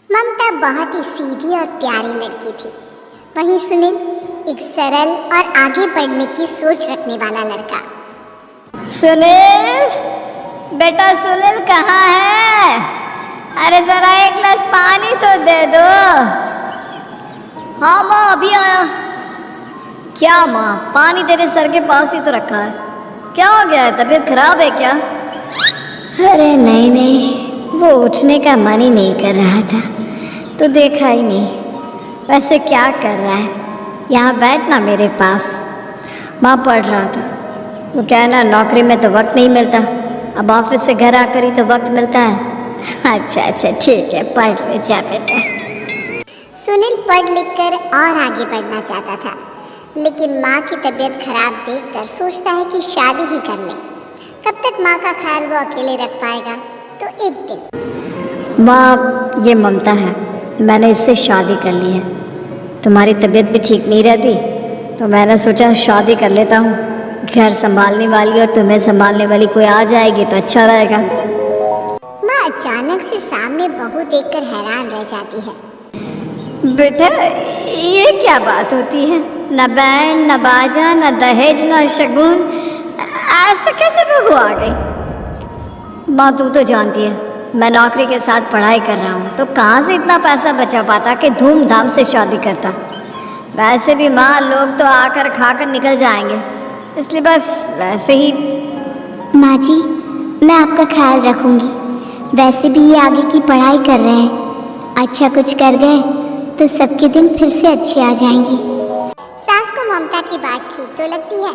ममता बहुत ही सीधी और प्यारी लड़की थी। वहीं सुनील एक सरल और आगे बढ़ने की सोच रखने वाला लड़का। सुनील, बेटा सुनील कहाँ है? अरे जरा एक गिलास पानी तो दे दो। हाँ माँ, अभी आया। क्या माँ, पानी तेरे सर के पास ही तो रखा है। क्या हो गया है, तबीयत खराब है क्या? अरे नहीं नहीं, वो उठने का मन ही नहीं कर रहा था, तो देखा ही नहीं। वैसे क्या कर रहा है? यहाँ बैठना मेरे पास। माँ पढ़ रहा था। वो क्या है ना, नौकरी में तो वक्त नहीं मिलता, अब ऑफिस से घर आकर ही तो वक्त मिलता है। अच्छा ठीक है, पढ़ ले जा बेटा। सुनील पढ़ लिख कर और आगे बढ़ना चाहता था, लेकिन माँ की तबीयत खराब देखकर सोचता है कि शादी ही कर ले। कब तक माँ का ख्याल वो अकेले रख पाएगा? तो एक दिन, माँ, ये ममता है, मैंने इससे शादी कर ली है। तुम्हारी तबीयत भी ठीक नहीं रहती, तो मैंने सोचा शादी कर लेता हूँ। घर संभालने वाली और तुम्हें संभालने वाली कोई आ जाएगी तो अच्छा रहेगा। माँ अचानक से सामने बहू देखकर हैरान रह जाती है। बेटा, ये क्या बात होती है? न बैंड, न बाजा, न दहेज, न शगुन, ऐसा कैसे बहू आ गई? माँ तू तो जानती है, मैं नौकरी के साथ पढ़ाई कर रहा हूँ, तो कहाँ से इतना पैसा बचा पाता कि धूमधाम से शादी करता। वैसे भी माँ, लोग तो आकर खाकर निकल जाएंगे, इसलिए बस वैसे ही। माँ जी, मैं आपका ख्याल रखूंगी। वैसे भी ये आगे की पढ़ाई कर रहे हैं, अच्छा कुछ कर गए तो सबके दिन फिर से अच्छे आ जाएंगी। सास को ममता की बात ठीक तो लगती है,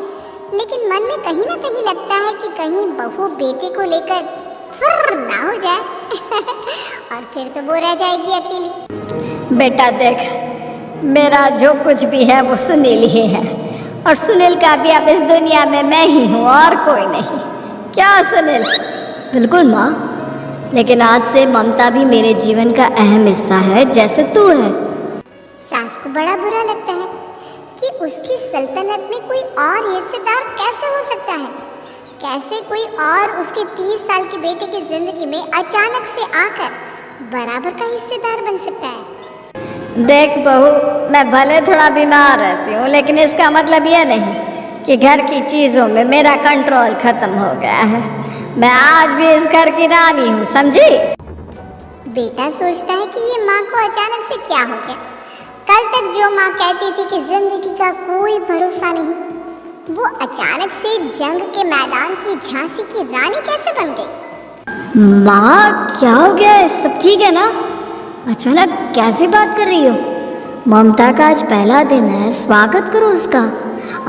लेकिन मन में कहीं ना कहीं लगता है कि कहीं बहू बेटे को लेकर फुर्र ना हो जाए और फिर तो वो रह जाएगी अकेली। बेटा देख, मेरा जो कुछ भी है वो सुनील ही है, और सुनील का भी अब इस दुनिया में मैं ही हूँ और कोई नहीं। क्या सुनील? बिल्कुल माँ, लेकिन आज से ममता भी मेरे जीवन का अहम हिस्सा है, जैसे तू है। सास को बड़ा बुरा लगता है कि उसकी सल्तनत में कोई और हिस्सेदार कैसे हो सकता है। कैसे कोई और उसके 30 साल के बेटे की जिंदगी में अचानक से आकर बराबर का हिस्सेदार बन सकता है। देख बहू, मैं भले थोड़ा बीमार रहती हूँ, लेकिन इसका मतलब यह नहीं कि घर की चीज़ों में मेरा कंट्रोल खत्म हो गया है। मैं आज भी इस घर की रानी हूँ, समझी? बेटा सोचता है कि ये माँ को अचानक से क्या हो गया। कल तक जो माँ कहती थी कि जिंदगी का कोई भरोसा नहीं, वो अचानक से जंग के मैदान की झांसी की रानी कैसे बन गई? माँ, क्या हो गया है? सब ठीक है ना? अचानक कैसी बात कर रही हो? ममता का आज पहला दिन है, स्वागत करो उसका।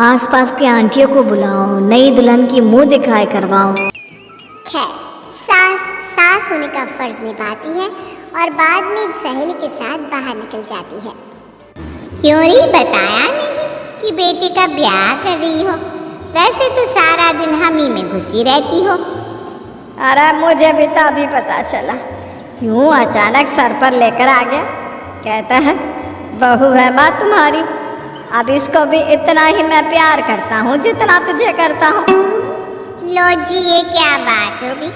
आसपास की आंटियों को बुलाओ, नई दुल्हन की मुंह दिखाई करवाओ। खैर, सास होने का फर्ज निभाती है और बाद में एक सहेली के साथ बाहर निकल जाती है। क्यों नहीं बताया नहीं कि बेटे का ब्याह कर रही हो? वैसे तो सारा दिन हम ही में घुसी रहती हो। अरे मुझे भी तो अभी पता चला, यूं अचानक सर पर लेकर आ गया। कहता है बहू है माँ तुम्हारी। अब इसको भी इतना ही मैं प्यार करता हूँ जितना तुझे करता हूँ। लो जी, ये क्या बात होगी?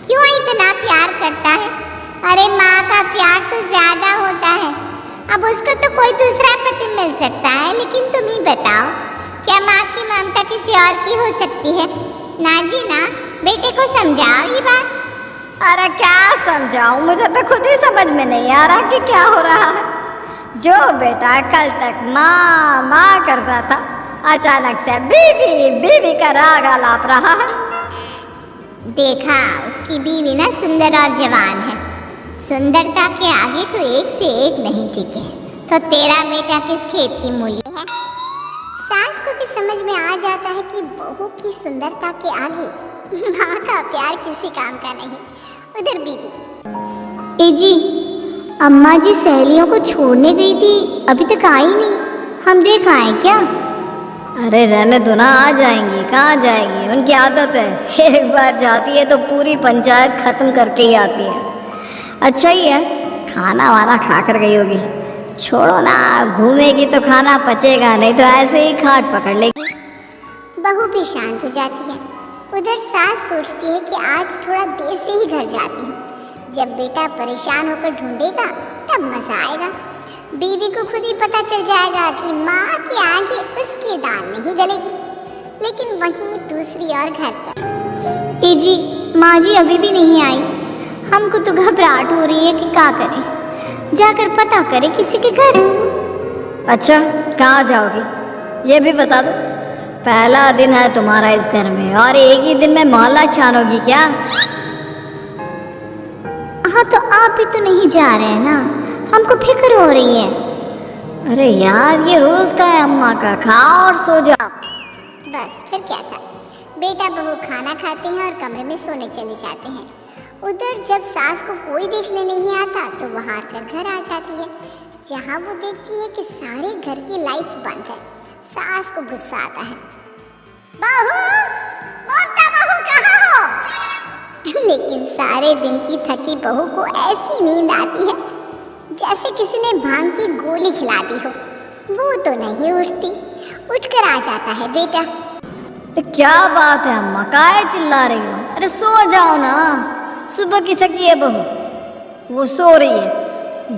क्यों इतना प्यार करता है? अरे माँ का प्यार तो ज्यादा होता है। अब उसको तो कोई दूसरा पति मिल सकता है, लेकिन तुम ही बताओ, क्या माँ की ममता किसी और की हो सकती है? ना जी ना, बेटे को समझाओ ये बात। अरे क्या समझाऊं, मुझे तो खुद ही समझ में नहीं आ रहा कि क्या हो रहा है। जो बेटा कल तक माँ माँ करता था, अचानक से बीवी बीवी का राग आलाप रहा है। देखा, उसकी बीवी ना सुंदर और जवान है। सुंदरता के आगे तो एक से एक नहीं टिके, तो तेरा बेटा किस खेत की मूली है? सास को भी समझ में आ जाता है कि बहू की सुंदरता के आगे माँ का प्यार किसी काम का नहीं। उधर बीवी, ए जी, अम्मा जी सहेलियों को छोड़ने गई थी, अभी तक आई नहीं। हम देख आए क्या? अरे रहने दो ना, आ जाएंगी। कहाँ जाएंगी? उनकी आदत है, एक बार जाती है तो पूरी पंचायत खत्म करके ही आती है। अच्छा ही है, खाना वाना खा कर गई होगी। छोड़ो ना, घूमेगी तो खाना पचेगा, नहीं तो ऐसे ही खाट पकड़ लेगी। बहू भी शांत हो जाती है। उधर सास सोचती है कि आज थोड़ा देर से ही घर जाती हूँ, जब बेटा परेशान होकर ढूंढेगा तब मजा आएगा। बीवी को खुद ही पता चल जाएगा कि माँ के आगे उसकी दाल नहीं गलेगी। लेकिन वहीं दूसरी ओर घर पर ए जी, माँ जी अभी भी नहीं आई। हमको तो घबराहट हो रही है कि क्या करें। जाकर पता करें किसी के घर। अच्छा, कहाँ जाओगी ये भी बता दो। पहला दिन है तुम्हारा इस घर में और एक ही दिन में मोहल्ला छानोगी क्या? हाँ तो आप भी तो नहीं जा रहे हैं ना, हमको फिक्र हो रही है। अरे यार ये रोज का है अम्मा का, खाओ और सो जाओ। बस फिर क्या था, बेटा बहू खाना खाते हैं और कमरे में सोने चले जाते हैं। उधर जब सास को कोई देखने नहीं आता तो वो हार कर घर आ जाती है, जहाँ वो देखती है कि सारे घर की लाइट्स बंद है। सास को गुस्सा आता है, बहू, ममता बहू कहाँ हो? लेकिन सारे दिन की थकी बहू को ऐसी नींद आती है जैसे किसी ने भांग की गोली खिला दी हो। वो तो नहीं उठती, उठकर आ जाता है बेटा। क्या बात है अम्मा, काहे चिल्ला रही हो? अरे सो जाओ ना, सुबह की थकी है बहू, वो सो रही है।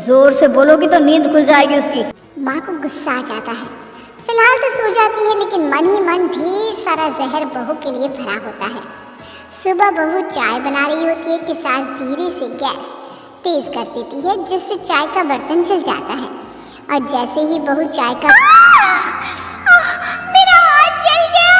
जोर से बोलोगी तो नींद खुल जाएगी उसकी। माँ को गुस्सा आ जाता है। फिलहाल तो सो जाती है, लेकिन मन ही मन ढेर सारा जहर बहू के लिए भरा होता है। सुबह बहू चाय बना रही होती है कि सास धीरे से गैस तेज कर देती है, जिससे चाय का बर्तन जल जाता है। और जैसे ही बहू चाय का मेरा हाथ जल गया,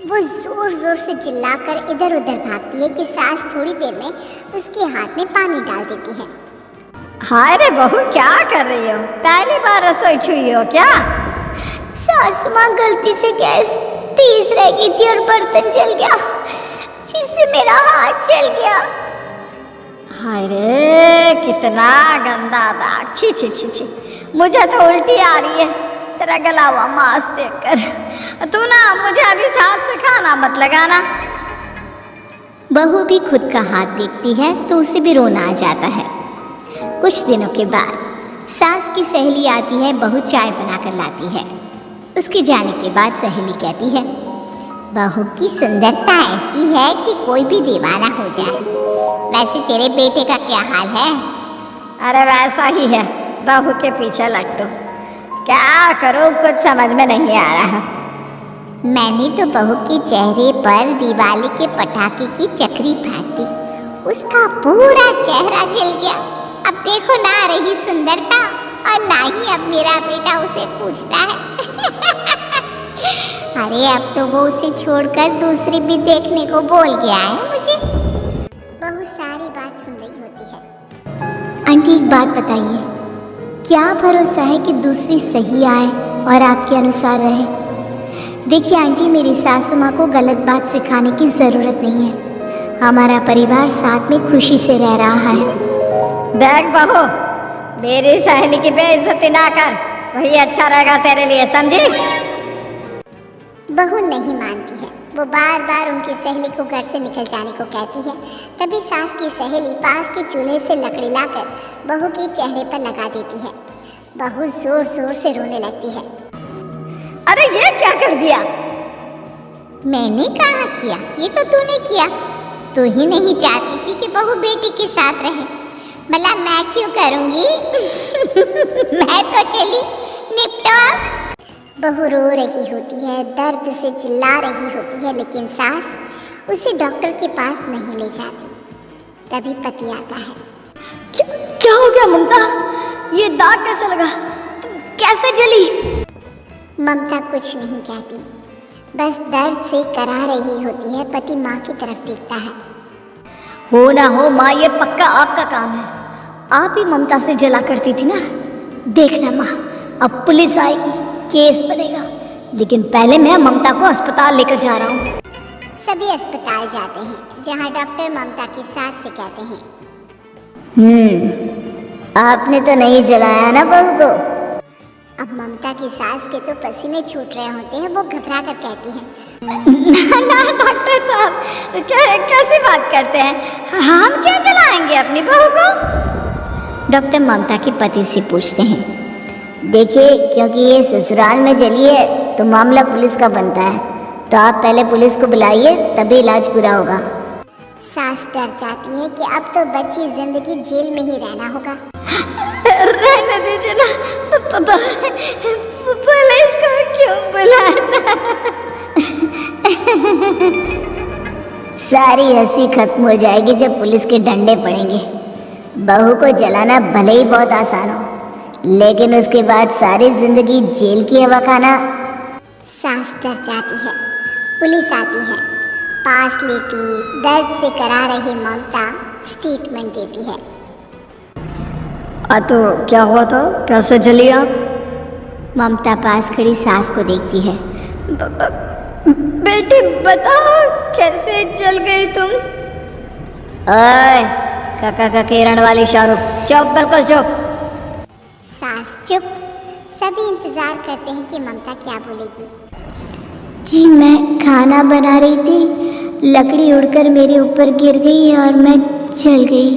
वो जोर जोर से चिल्लाकर इधर उधर भागती है कि सास थोड़ी देर में उसके हाथ में पानी डाल देती है। हाय रे बहू, क्या कर रही हो? पहली बार रसोई छुई हो क्या? सासू माँ गलती से गैस तेज रह गई थी और बर्तन जल गया, जिससे मेरा हाथ जल गया। हाय रे, कितना गंदा दाग, छी छी छी छी। मुझे तो उल्टी आ रही है तेरा गला हुआ मांस देखकर। तू ना मुझे अभी साथ से खाना मत लगाना। बहू भी खुद का हाथ देखती है तो उसे भी रोना आ जाता है। कुछ दिनों के बाद सास की सहेली आती है, बहू चाय बनाकर लाती है। उसके जाने के बाद सहेली कहती है, बहू की सुंदरता ऐसी है कि कोई भी दीवाना हो जाए। वैसे तेरे बेटे का क्या हाल है? अरे वैसा ही है, बहू के पीछे लट्टू। क्या करूं, कुछ समझ में नहीं आ रहा। मैंने तो बहू के चेहरे पर दिवाली के पटाखे की चक्री फेंक दी, उसका पूरा चेहरा जल गया। अब देखो ना रही सुंदरता, और ना ही अब मेरा बेटा उसे पूछता है। अरे अब तो वो उसे छोड़कर दूसरी भी देखने को बोल गया है मुझे। बहू सारी बात सुन रही होती है। आंटी एक बात बताइए, क्या भरोसा है कि दूसरी सही आए और आपके अनुसार रहे? देखिए आंटी, मेरी सासू माँ को गलत बात सिखाने की ज़रूरत नहीं है। हमारा परिवार साथ में खुशी से रह रहा है। देख बहू, मेरी सहेली की बेइज्जती ना कर, वही अच्छा रहेगा तेरे लिए, समझी? बहू नहीं मानती है, वो बार बार उनकी सहेली को घर से निकल जाने को कहती है। तभी सास की सहेली पास के चूल्हे से लकड़ी लाकर बहू के चेहरे पर लगा देती है। बहू जोर जोर से रोने लगती है। अरे ये क्या कर दिया? मैंने कहा किया, ये तो तूने किया। तू ही नहीं चाहती थी कि बहू बेटी के साथ रहे, भला मैं क्यों करूंगी? मैं तो चली, निपटो। बहू रो रही होती है, दर्द से चिल्ला रही होती है, लेकिन सास उसे डॉक्टर के पास नहीं ले जाती। तभी पति आता है। क्या हो गया ममता? ये दाग कैसे लगा? तुम कैसे जली? ममता कुछ नहीं कहती, बस दर्द से करा रही होती है। पति माँ की तरफ देखता है। हो ना हो माँ, ये पक्का आपका काम है। आप ही ममता से जला करती थी ना। देखना माँ, अब पुलिस आएगी, केस बनेगा, लेकिन पहले मैं ममता को अस्पताल लेकर जा रहा हूँ। सभी अस्पताल जाते हैं, जहाँ डॉक्टर ममता की सास से कहते हैं, आपने तो नहीं जलाया ना बहू को? अब ममता की सास के तो पसीने छूट रहे होते हैं। वो घबरा कर कहती है, ना डॉक्टर साहब, कैसी बात करते हैं? हम क्या जलाएंगे अपनी बहू को? डॉक्टर ममता के पति से पूछते हैं, देखिए क्योंकि ये ससुराल में जली है तो मामला पुलिस का बनता है, तो आप पहले पुलिस को बुलाइए, तभी इलाज पूरा होगा। सास डर जाती है कि अब तो बच्ची जिंदगी जेल में ही रहना होगा। रहने दीजिए ना, पुलिस को क्यों बुलाना? सारी हंसी खत्म हो जाएगी जब पुलिस के डंडे पड़ेंगे। बहू को जलाना भले ही बहुत आसान हो, लेकिन उसके बाद सारी जिंदगी जेल की हवा खाना। सास डर जाती है, पुलिस आती है, पास लेती दर्द से करा रही ममता स्टेटमेंट देती है। तो क्या हुआ था, कैसे जली आप? ममता पास खड़ी सास को देखती है। बेटी बताओ कैसे जल गई तुम? ओए काका का किरण वाली शाहरुख, चुप, बिल्कुल चुप। सास चुप। सभी इंतजार करते हैं कि ममता क्या बोलेगी। जी मैं खाना बना रही थी, लकड़ी उड़कर मेरे ऊपर गिर गई और मैं जल गई।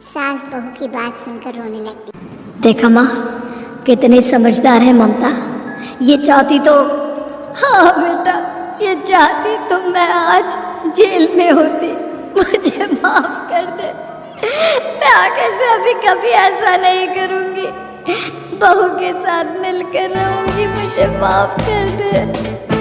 सास बहू की बात सुनकर रोने लगती। देखा माँ, कितनी समझदार है ममता। ये चाहती तो, हाँ बेटा, ये चाहती तो मैं आज जेल में होती। मुझे माफ कर दे, मैं आगे से अभी कभी ऐसा नहीं करूँगी। बहू के साथ मिलकर रहूँगी, मुझे माफ कर दे।